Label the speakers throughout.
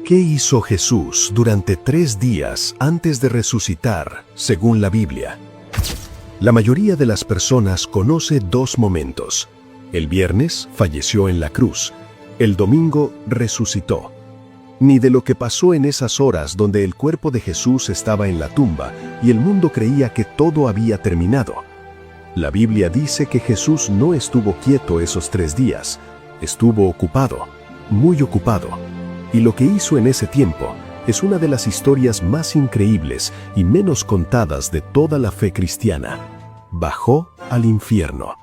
Speaker 1: ¿Qué hizo Jesús durante 3 días antes de resucitar, según la Biblia? La mayoría de las personas conoce 2 momentos. El viernes falleció en la cruz. El domingo resucitó. Ni de lo que pasó en esas horas donde el cuerpo de Jesús estaba en la tumba y el mundo creía que todo había terminado. La Biblia dice que Jesús no estuvo quieto esos 3 días. Estuvo ocupado, muy ocupado. Y lo que hizo en ese tiempo es una de las historias más increíbles y menos contadas de toda la fe cristiana. Bajó al infierno.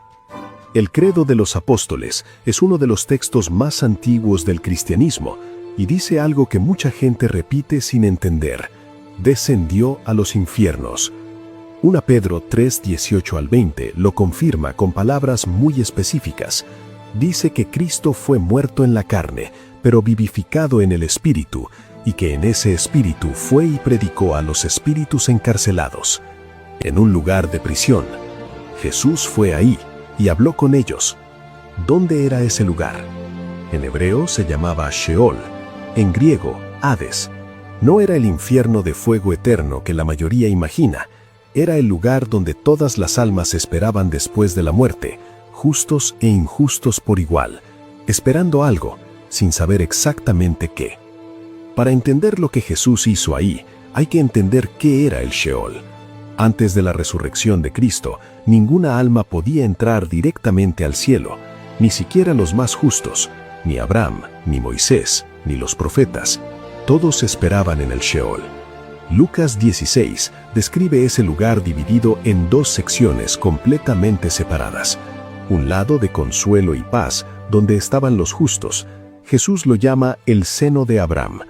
Speaker 1: El Credo de los Apóstoles es uno de los textos más antiguos del cristianismo y dice algo que mucha gente repite sin entender. Descendió a los infiernos. 1 Pedro 3, 18 al 20 lo confirma con palabras muy específicas. Dice que Cristo fue muerto en la carne, pero vivificado en el Espíritu, y que en ese Espíritu fue y predicó a los espíritus encarcelados. En un lugar de prisión, Jesús fue ahí y habló con ellos. ¿Dónde era ese lugar? En hebreo se llamaba Sheol, en griego, Hades. No era el infierno de fuego eterno que la mayoría imagina. Era el lugar donde todas las almas esperaban después de la muerte, justos e injustos por igual, esperando algo, sin saber exactamente qué. Para entender lo que Jesús hizo ahí, hay que entender qué era el Sheol. Antes de la resurrección de Cristo, ninguna alma podía entrar directamente al cielo, ni siquiera los más justos, ni Abraham, ni Moisés, ni los profetas. Todos esperaban en el Sheol. Lucas 16 describe ese lugar dividido en 2 secciones completamente separadas. Un lado de consuelo y paz, donde estaban los justos. Jesús lo llama el seno de Abraham,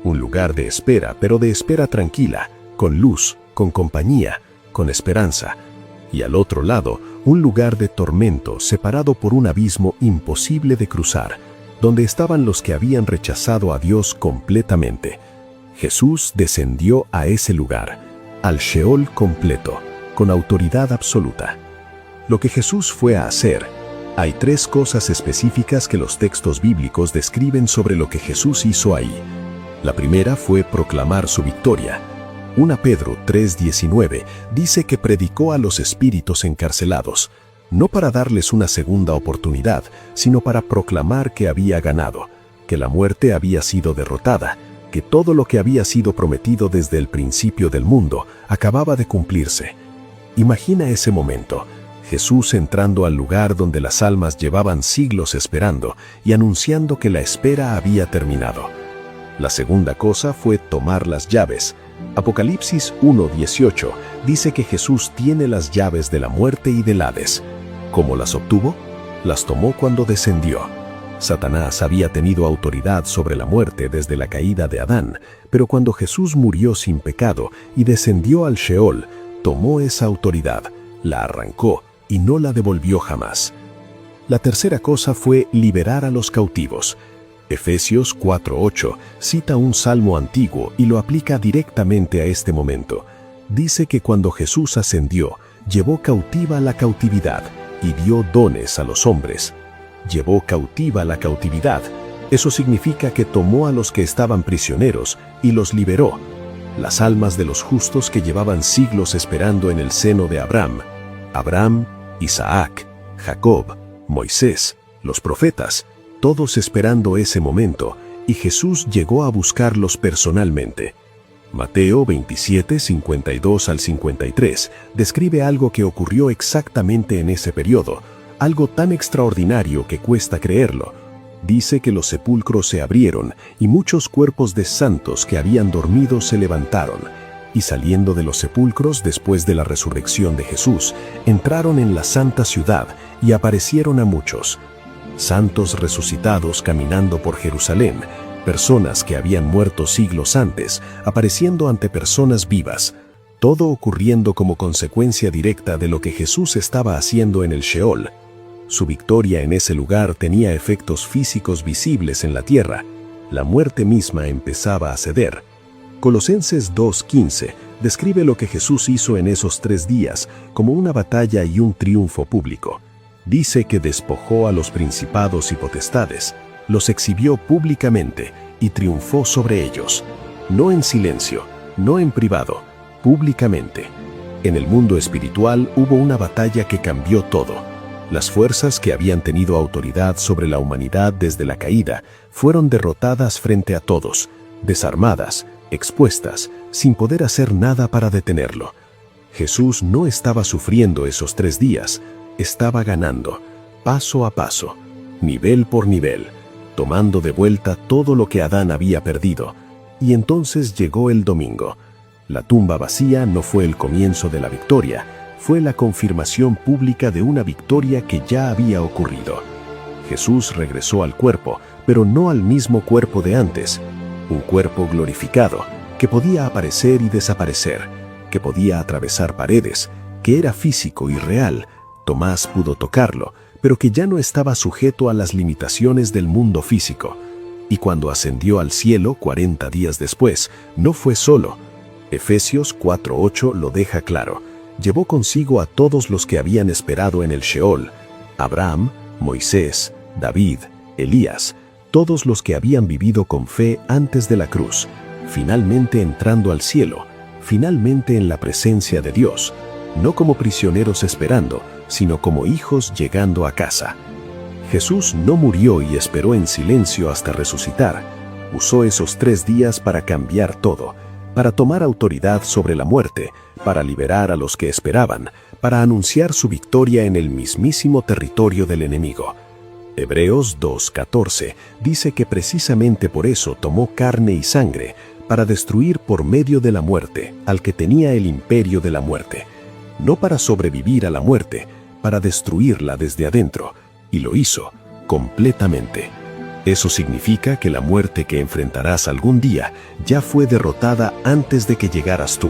Speaker 1: un lugar de espera, pero de espera tranquila, con luz, con compañía, con esperanza. Y al otro lado, un lugar de tormento separado por un abismo imposible de cruzar, donde estaban los que habían rechazado a Dios completamente. Jesús descendió a ese lugar, al Sheol completo, con autoridad absoluta. Lo que Jesús fue a hacer. Hay 3 cosas específicas que los textos bíblicos describen sobre lo que Jesús hizo ahí. La primera fue proclamar su victoria. 1 Pedro 3:19 dice que predicó a los espíritus encarcelados, no para darles una segunda oportunidad, sino para proclamar que había ganado, que la muerte había sido derrotada, que todo lo que había sido prometido desde el principio del mundo acababa de cumplirse. Imagina ese momento. Jesús entrando al lugar donde las almas llevaban siglos esperando y anunciando que la espera había terminado. La segunda cosa fue tomar las llaves. Apocalipsis 1:18 dice que Jesús tiene las llaves de la muerte y del Hades. ¿Cómo las obtuvo? Las tomó cuando descendió. Satanás había tenido autoridad sobre la muerte desde la caída de Adán, pero cuando Jesús murió sin pecado y descendió al Sheol, tomó esa autoridad, la arrancó y no la devolvió jamás. La tercera cosa fue liberar a los cautivos. Efesios 4:8 cita un salmo antiguo y lo aplica directamente a este momento. Dice que cuando Jesús ascendió, llevó cautiva la cautividad y dio dones a los hombres. Llevó cautiva la cautividad. Eso significa que tomó a los que estaban prisioneros y los liberó. Las almas de los justos que llevaban siglos esperando en el seno de Abraham. Abraham, Isaac, Jacob, Moisés, los profetas, todos esperando ese momento, y Jesús llegó a buscarlos personalmente. Mateo 27, 52 al 53 describe algo que ocurrió exactamente en ese periodo, algo tan extraordinario que cuesta creerlo. Dice que los sepulcros se abrieron y muchos cuerpos de santos que habían dormido se levantaron, y saliendo de los sepulcros después de la resurrección de Jesús, entraron en la santa ciudad y aparecieron a muchos. Santos resucitados caminando por Jerusalén, personas que habían muerto siglos antes, apareciendo ante personas vivas, todo ocurriendo como consecuencia directa de lo que Jesús estaba haciendo en el Sheol. Su victoria en ese lugar tenía efectos físicos visibles en la tierra. La muerte misma empezaba a ceder. Colosenses 2:15 describe lo que Jesús hizo en esos 3 días como una batalla y un triunfo público. Dice que despojó a los principados y potestades, los exhibió públicamente y triunfó sobre ellos. No en silencio, no en privado, públicamente. En el mundo espiritual hubo una batalla que cambió todo. Las fuerzas que habían tenido autoridad sobre la humanidad desde la caída fueron derrotadas frente a todos, desarmadas, expuestas, sin poder hacer nada para detenerlo. Jesús no estaba sufriendo esos 3 días, estaba ganando, paso a paso, nivel por nivel, tomando de vuelta todo lo que Adán había perdido. Y entonces llegó el domingo. La tumba vacía no fue el comienzo de la victoria, fue la confirmación pública de una victoria que ya había ocurrido. Jesús regresó al cuerpo, pero no al mismo cuerpo de antes, un cuerpo glorificado, que podía aparecer y desaparecer, que podía atravesar paredes, que era físico y real. Tomás pudo tocarlo, pero que ya no estaba sujeto a las limitaciones del mundo físico. Y cuando ascendió al cielo 40 días después, no fue solo. Efesios 4:8 lo deja claro. Llevó consigo a todos los que habían esperado en el Sheol: Abraham, Moisés, David, Elías, todos los que habían vivido con fe antes de la cruz, finalmente entrando al cielo, finalmente en la presencia de Dios, no como prisioneros esperando, sino como hijos llegando a casa. Jesús no murió y esperó en silencio hasta resucitar. Usó esos 3 días para cambiar todo, para tomar autoridad sobre la muerte, para liberar a los que esperaban, para anunciar su victoria en el mismísimo territorio del enemigo. Hebreos 2:14 dice que precisamente por eso tomó carne y sangre, para destruir por medio de la muerte al que tenía el imperio de la muerte. No para sobrevivir a la muerte, para destruirla desde adentro, y lo hizo completamente. Eso significa que la muerte que enfrentarás algún día ya fue derrotada antes de que llegaras tú.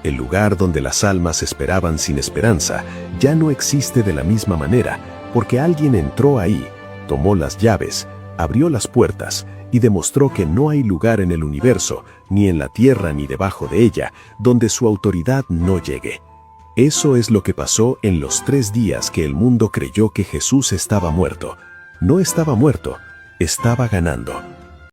Speaker 1: El lugar donde las almas esperaban sin esperanza ya no existe de la misma manera, porque alguien entró ahí, tomó las llaves, abrió las puertas y demostró que no hay lugar en el universo, ni en la tierra ni debajo de ella, donde su autoridad no llegue. Eso es lo que pasó en los 3 días que el mundo creyó que Jesús estaba muerto. No estaba muerto, estaba ganando.